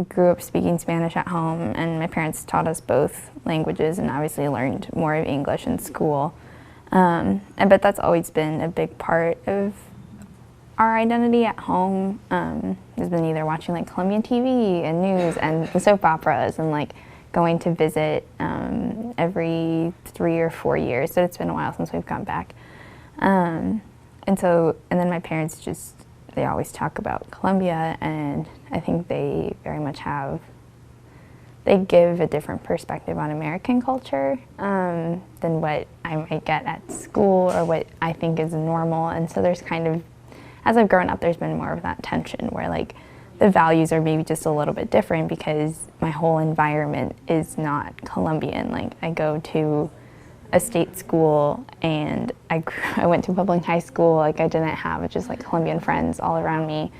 grew up speaking Spanish at home, and my parents taught us both languages and obviously learned more of English in school. But that's always been a big part of our identity at home. Has been either watching like Colombian TV and news and the soap operas, and like going to visit every 3 or 4 years. So it's been a while since we've gone back. And then my parents they always talk about Colombia, and I think they very much they give a different perspective on American culture than what I might get at school or what I think is normal. And so there's kind of, as I've grown up, there's been more of that tension where like the values are maybe just a little bit different because my whole environment is not Colombian. Like I go to a state school and I went to public high school. Like I didn't have just like Colombian friends all around me.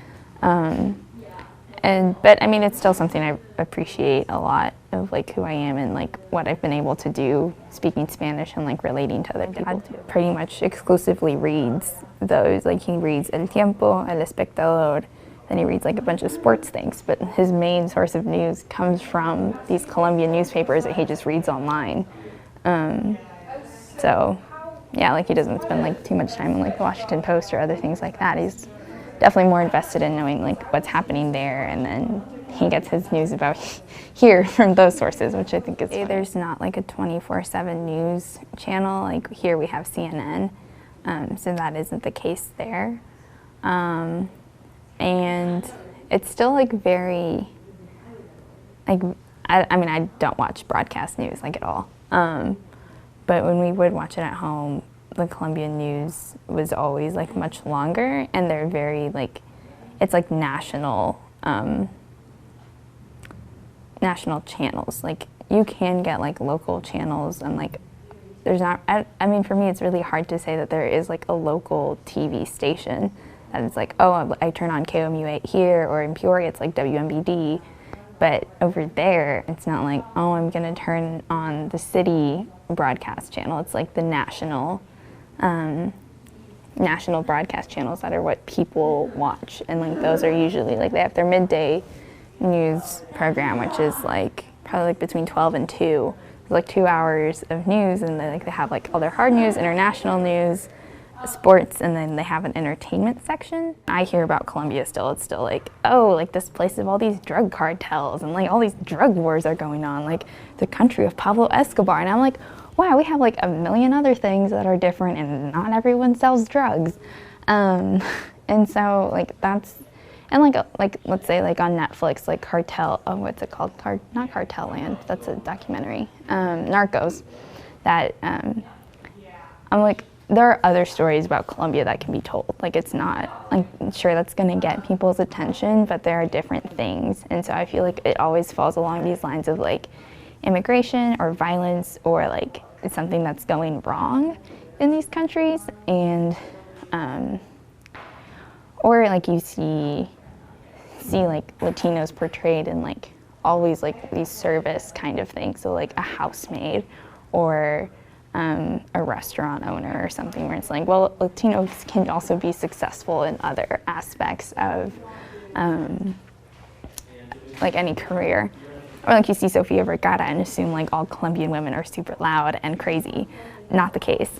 But I mean, it's still something I appreciate a lot of like who I am and like what I've been able to do speaking Spanish and like relating to other people. Dad pretty much exclusively reads those. Like he reads El Tiempo, El Espectador, then he reads like a bunch of sports things. But his main source of news comes from these Colombian newspapers that he just reads online. So yeah, like he doesn't spend like too much time on like the Washington Post or other things like that. He's definitely more invested in knowing like what's happening there, and then he gets his news about here from those sources, which I think is funny. There's not like a 24/7 news channel. Like here we have CNN, so that isn't the case there. And it's still like very, like, I mean, I don't watch broadcast news like at all. But when we would watch it at home, the Colombian news was always like much longer, and they're very like, it's like national channels. Like you can get like local channels, and like there's not, I mean for me it's really hard to say that there is like a local TV station that it's like, oh, I turn on KOMU8 here, or in Peoria it's like WMBD. But over there, it's not like, oh, I'm gonna turn on the city broadcast channel. It's like the national broadcast channels that are what people watch. And like those are usually like, they have their midday news program, which is like probably like between 12 and 2. It's like 2 hours of news, and they have like all their hard news, international news, sports, and then they have an entertainment section. I hear about Colombia still, it's still like, oh, like this place of all these drug cartels and like all these drug wars are going on, like the country of Pablo Escobar. And I'm like, wow, we have like a million other things that are different, and not everyone sells drugs. And so like that's, and like let's say like on Netflix, like what's it called? Not Cartel Land, that's a documentary, Narcos, that I'm like, there are other stories about Colombia that can be told. Like it's not, like sure that's gonna get people's attention, but there are different things. And so I feel like it always falls along these lines of like immigration or violence, or like it's something that's going wrong in these countries. And, or like you see like Latinos portrayed in like always like these service kind of things. So like a housemaid or a restaurant owner or something, where it's like, well, Latinos can also be successful in other aspects of like any career. Or like you see Sofia Vergara and assume like all Colombian women are super loud and crazy. Not the case.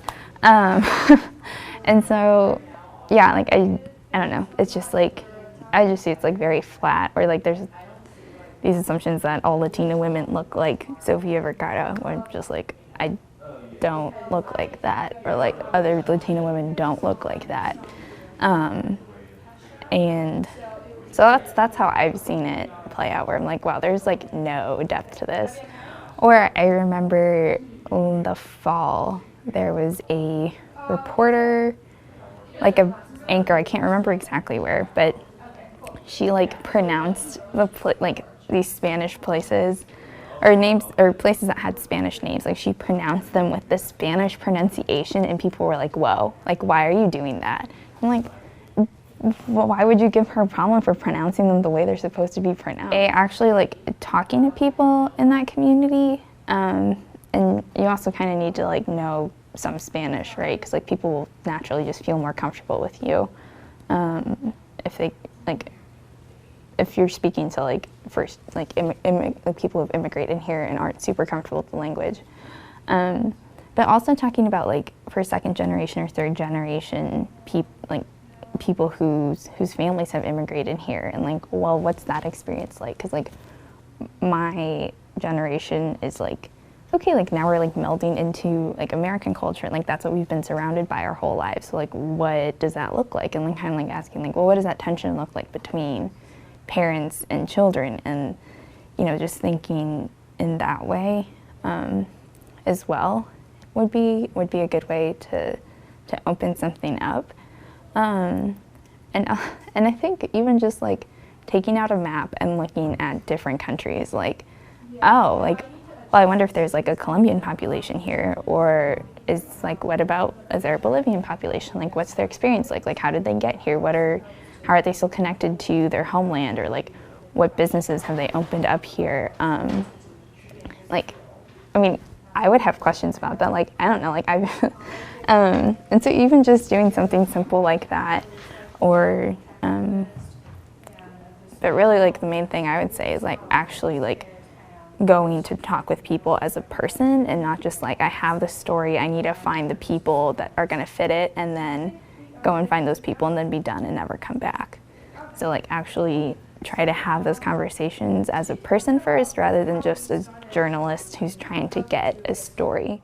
And so, yeah, like I don't know. It's just like, I just see it's like very flat, or like there's these assumptions that all Latina women look like Sofia Vergara, or I'm just like, I don't look like that, or like other Latina women don't look like that. And so that's how I've seen it play out, where I'm like, wow, there's like no depth to this. Or I remember in the fall, there was a reporter, like a anchor, I can't remember exactly where, but she like pronounced like these Spanish places, or names, or places that had Spanish names, like she pronounced them with the Spanish pronunciation, and people were like, whoa, like why are you doing that? I'm like, well, why would you give her a problem for pronouncing them the way they're supposed to be pronounced? I actually like talking to people in that community, and you also kind of need to like know some Spanish, right? Because like people will naturally just feel more comfortable with you if they like, if you're speaking to like first like like people who've immigrated here and aren't super comfortable with the language. But also talking about like for second generation or third generation people whose families have immigrated here, and like, well, what's that experience like? Because like my generation is like, okay, like now we're like melding into like American culture, like that's what we've been surrounded by our whole lives. So like, what does that look like? And like kind of like asking like, well, what does that tension look like between parents and children? And you know, just thinking in that way as well would be a good way to open something up. And I think even just like taking out a map and looking at different countries, like, oh, like, well, I wonder if there's like a Colombian population here, or is there a Bolivian population? Like, what's their experience like? Like, how did they get here? How are they still connected to their homeland, or like, what businesses have they opened up here? Like, I mean, I would have questions about that. Like, I don't know, like and so even just doing something simple like that, or, but really like the main thing I would say is like actually like going to talk with people as a person, and not just like, I have this story, I need to find the people that are gonna fit it, and then go and find those people and then be done and never come back. So like actually try to have those conversations as a person first, rather than just a journalist who's trying to get a story.